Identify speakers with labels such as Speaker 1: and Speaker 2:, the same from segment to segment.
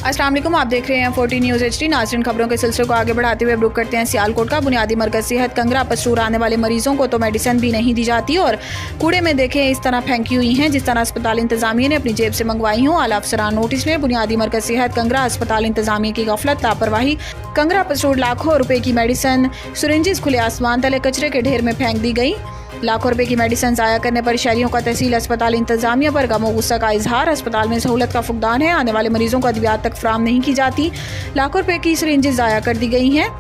Speaker 1: अस्सलाम वालेकुम, आप देख रहे हैं 14 न्यूज़ HD। नाज़रीन, खबरों के सिलसिले को आगे बढ़ाते हुए रुख करते हैं सियालकोट का। बुनियादी मरकज़ सेहत कंगरा पसरूर आने वाले मरीजों को तो मेडिसिन भी नहीं दी जाती और कूड़े में देखें इस तरह फेंकी हुई हैं जिस तरह अस्पताल इंतजामिया ने अपनी जेब से मंगवाई हों। आला अफसरान नोटिस में बुनियादी मरकज़ सेहत कंगरा अस्पताल इंतजामिया की गफलत, लापरवाही। कंगरा पसरूर लाखों रुपए की मेडिसिन सिरिंजेस खुले आसमान तले कचरे के ढेर में फेंक दी गई। लाखों रुपए की मेडिसिन ज़ाया करने पर शहरियों का तहसील अस्पताल इंतजामिया पर गम और गुस्सा का इजहार। अस्पताल में सहूलत का फुकदान है, आने वाले मरीजों को अद्वियात तक फराम नहीं की जाती। लाखों रुपए की सिरिंजेस ज़ाया कर दी गई हैं।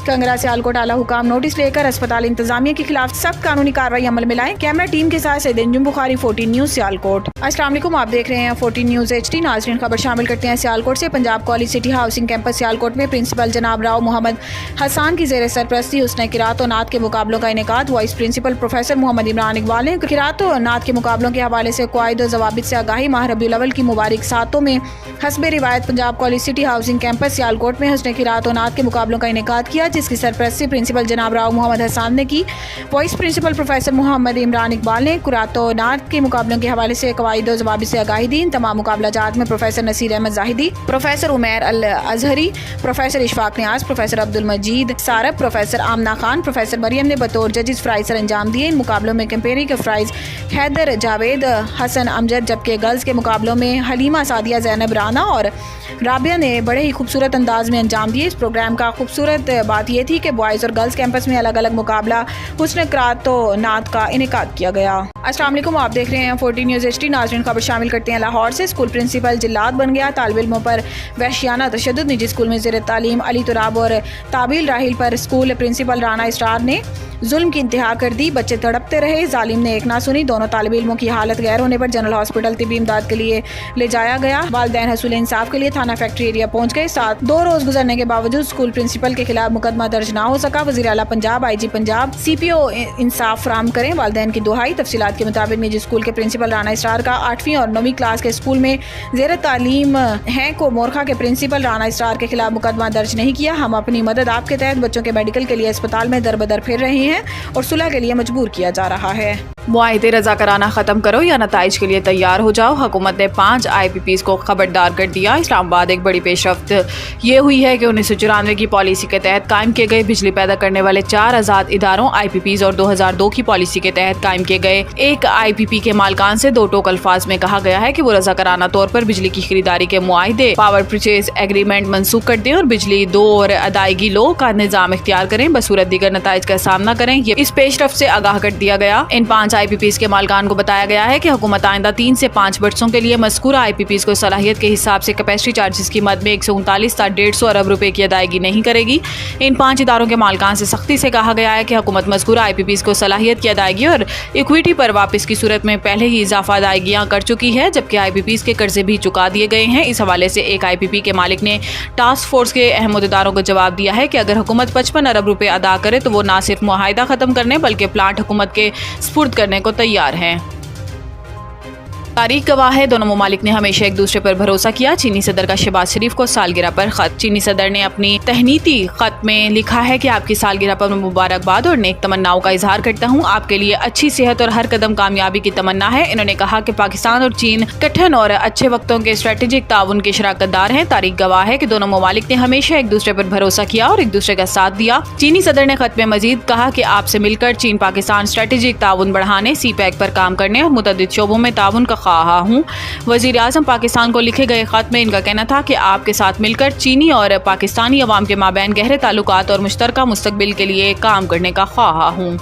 Speaker 1: कंगरा सियालकोट आला हुकाम नोटिस लेकर अस्पताल इंतजामिया के खिलाफ सख्त कानूनी कार्रवाई अमल में लाएं। कैमरा टीम के साथ सैयद अंजुम बुखारी, 14 न्यूज़ सियालकोट। अस्सलाम वालेकुम, आप देख रहे हैं 14 न्यूज़ HD। नाज़रीन, खबर शामिल करते हैं सियालकोट से। Punjab college city housing campus Sialkot में प्रिंसिपल जनाब राव मोहम्मद हसन की ज़ेर सरपरस्ती हुस्न किरात और नात के मुकाबलों का इनेकाद। Vice principal professor Mohammad Imran Iqbal ने किरात और नात के मुकाबलों के हवाले से क़वाइद और ज़वाबित से आगाही। माह रबीउल अव्वल की मुबारक सातों में हस्बे रिवायत Punjab college city housing campus Sialkot में हुस्न किरात और नात के मुकाबलों का इनेकाद किया, जिसकी सरपरस्ती प्रिंसिपल जनाब राव मोहम्मद हसन ने की। Vice principal professor Mohammad Imran Iqbal ने कुरात और नात के मुकाबलों के हवाले से क़वाइद और ज़वाबित से आगाही दी। इन तमाम मुकाबला जात में प्रोफेसर नसीर अहमद जाहिदी, प्रोफेसर उमैर अल अजहरी, प्रोफेसर इशफाक नियाज, प्रोफेसर अब्दुल मजीद सारब, प्रोफेसर आमना खान, प्रोफेसर मरियम ने बतौर जजेस फ्राइज सर अंजाम दिए। इन मुकाबलों में कंपेयरिंग के फ्राइज हैदर जावेद हसन अमजद, जबकि गर्ल्स के मुकाबलों में हलीमा सादिया जैनब राना और राबिया ने बड़े ही खूबसूरत अंदाज में अंजाम दिए। इस प्रोग्राम का खूबसूरत बात यह थी कि बॉयज़ और गर्ल्स कैंपस में अलग अलग मुकाबला हुस्न किरात व नात का इनेकाद किया गया। अस्सलाम वालेकुम, आप देख रहे हैं 14 न्यूज़ HD। नाज़रीन, खबर शामिल करते हैं लाहौर से। स्कूल प्रिंसिपल जिल्लात बन गया, तालिब इल्मों पर वहशियाना तशद्दुद। निजी स्कूल में ज़ेर तालीम अली तुराब और ताबील राहिल पर स्कूल प्रिंसिपल राना इस्रार ने जुल्म की इंतहा कर दी। बच्चे तड़पते रहे, जालिम ने एक ना सुनी। दोनों तालिब इल्मों की हालत गैर होने पर जनरल हॉस्पिटल तिब्बी इमदाद के लिए ले जाया गया। वालिदैन हसूल इंसाफ के लिए थाना फैक्ट्री एरिया पहुंच गए। 2 रोज गुजरने के बावजूद स्कूल प्रिंसिपल के खिलाफ मुकदमा दर्ज ना हो सका। वज़ीर आला पंजाब, IG पंजाब, CPO इंसाफ फराहम करें, वालिदैन की दुहाई। तफसीलात के मुताबिक निजी स्कूल के प्रिंसिपल राना इस्रार का 8वीं और 9वीं क्लास के स्कूल में ज़ेर तालीम हैं को मोरखा के प्रिंसिपल राना इस्रार के खिलाफ मुकदमा दर्ज नहीं किया। हम अपनी मदद आपके तहत बच्चों के मेडिकल के लिए अस्पताल में दर बदर फिर रहे हैं और सुलह के लिए मजबूर किया जा रहा है। मुआहिदे रज़ाकाराना ख़त्म करो या नताइज के लिए तैयार हो जाओ। हुकूमत ने 5 IPPs को खबरदार कर दिया। इस्लामाबाद एक बड़ी पेशरफ्त ये हुई है कि 1994 की पॉलिसी के तहत कायम किए गए बिजली पैदा करने वाले 4 आज़ाद इदारों IPPs और 2002 की पॉलिसी के तहत कायम किए गए एक IPP के मालकान से 2 टोक अल्फाज में कहा गया है कि वो रज़ाकाराना तौर पर बिजली की खरीदारी के मुआहिदे पावर परचेज एग्रीमेंट मनसूख कर दें और बिजली दो और अदायगी लो का निज़ाम इख्तियार करें, बसूरत दीगर नताइज का सामना करें। ये इस पेशरफ्त से आगाह कर दिया गया। इन 5 IPPs के मालकान को बताया गया है कि हुकूमत आइंदा 3 से 5 बरसों के लिए मज़कूरा IPPs को सलाहियत के हिसाब से कैपेसिटी चार्जेस की मद में 139.5 अरब रुपए की अदायगी नहीं करेगी। इन 5 इदारों के मालकान से सख्ती से कहा गया है कि हुकूमत मज़कूरा IPPs को सलाहियत की अदायगी और इक्विटी पर वापस की सूरत में पहले ही इजाफा अदायगियाँ कर चुकी है, जबकि IPPs के कर्जे भी चुका दिए गए हैं। इस हवाले से एक IPP के मालिक ने टास्क फोर्स के अहम अहदेदारों को जवाब दिया है कि अगर हुकूमत 55 अरब रुपए अदा करे तो वो न सिर्फ मुआहिदा खत्म करने बल्कि प्लांट हुकूमत के स्पुर्द करने को तैयार हैं। तारीख गवाह है, दोनों ममालिक ने हमेशा एक दूसरे पर भरोसा किया। चीनी सदर का शहबाज शरीफ को सालगिरह पर खत। चीनी सदर ने अपनी तहनीती खत में लिखा है कि आपकी सालगिरह पर मुबारकबाद और नेक तमन्नाओं का इजहार करता हूँ। आपके लिए अच्छी सेहत और हर कदम कामयाबी की तमन्ना है। इन्होंने कहा कि पाकिस्तान और चीन कठिन और अच्छे वक्तों के स्ट्रेटेजिक ताउन के शराकतदार हैं। तारीख गवाह है कि दोनों ममालिक ने हमेशा एक दूसरे पर भरोसा किया और एक दूसरे का साथ दिया। चीनी सदर ने खत में मजीद कहा कि आपसे मिलकर चीन पाकिस्तान स्ट्रेटेजिक ताउन बढ़ाने, CPEC पर काम करने और मुतअद्दिद शोबों में ताउन का ख्वाह हूँ। वज़ीर आज़म पाकिस्तान को लिखे गए खत में इनका कहना था कि आपके साथ मिलकर चीनी और पाकिस्तानी अवाम के माबैन गहरे ताल्लुकात और मुश्तरका मुस्तकबिल के लिए काम करने का ख्वाह हूँ।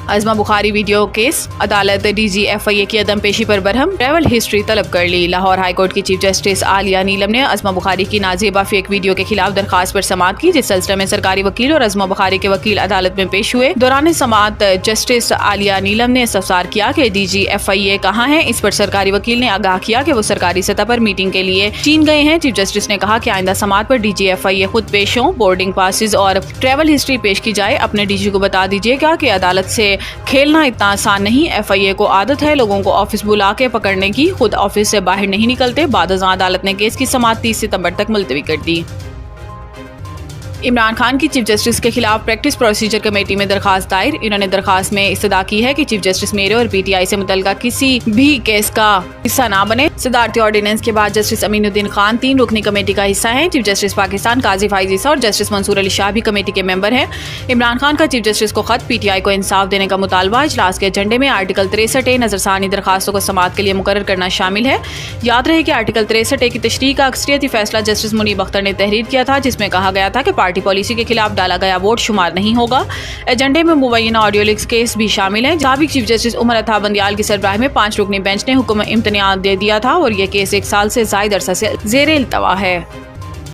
Speaker 1: अज़मा बुखारी वीडियो केस, अदालत DG FIA की अदम पेशी पर ट्रैवल हिस्ट्री तलब कर ली। लाहौर हाई कोर्ट की चीफ जस्टिस आलिया नीलम ने अज़मा बुखारी की नाज़ेबा फेक वीडियो के खिलाफ दरखास्त पर समाअत की, जिस सिलसिले में सरकारी वकील और अज़मा बुखारी के वकील अदालत में पेश हुए। दौरान समाअत जस्टिस आलिया नीलम ने इस्तफसार किया कि DG FIA कहाँ है। इस पर सरकारी वकील ने आगाह किया कि वो सरकारी सतह पर मीटिंग के लिए चीन गए हैं। चीफ जस्टिस ने कहा कि आइंदा समाअत पर DG FIA खुद पेश हों, बोर्डिंग पासिस और ट्रैवल हिस्ट्री पेश की जाए। अपने DG को बता दीजिएगा कि अदालत से खेलना इतना आसान नहीं। FIA को आदत है लोगों को ऑफिस बुला के पकड़ने की, खुद ऑफिस से बाहर नहीं निकलते। बाद अदालत ने केस की समाअत 30 सितंबर तक मुलतवी कर दी। इमरान खान की चीफ जस्टिस के खिलाफ प्रैक्टिस प्रोसीजर कमेटी में दरखास्त दायर। इन्होंने दरखास्त में इस्तदा की है कि चीफ जस्टिस मेरे और पीटीआई से मुतल्लिका किसी भी केस का हिस्सा ना बने। सदारती ऑर्डिनेंस के बाद जस्टिस अमीनुद्दीन खान 3 रुकनी कमेटी का हिस्सा हैं। चीफ जस्टिस पाकिस्तान काजी फाइज ईसा और जस्टिस मंसूर अली शाह भी कमेटी के मेंबर हैं। इमरान खान का चीफ जस्टिस को खत पीटीआई को इंसाफ देने का मुतालबा इजलास के एजेंडे में आर्टिकल 63A नजरसानी दरखास्तों को समाअत के लिए मुकर्रर करना शामिल है। याद रहे कि आर्टिकल 63A की तशरीह का अक्सरियती फैसला जस्टिस मुनीब अख्तर ने तहरीर किया था, जिसमें कहा गया था कि पार्टी पॉलिसी के खिलाफ डाला गया वोट शुमार नहीं होगा। एजेंडे में मुबैना ऑडियो लीक्स केस भी शामिल है। साबिक चीफ जस्टिस उमर अता बंदियाल की सरबराही में 5 रुकनी बेंच ने हुक्म इम्तनाअ दे दिया था और यह केस 1 साल से ज़ायद अरसा से ज़ेर इल्तवा है।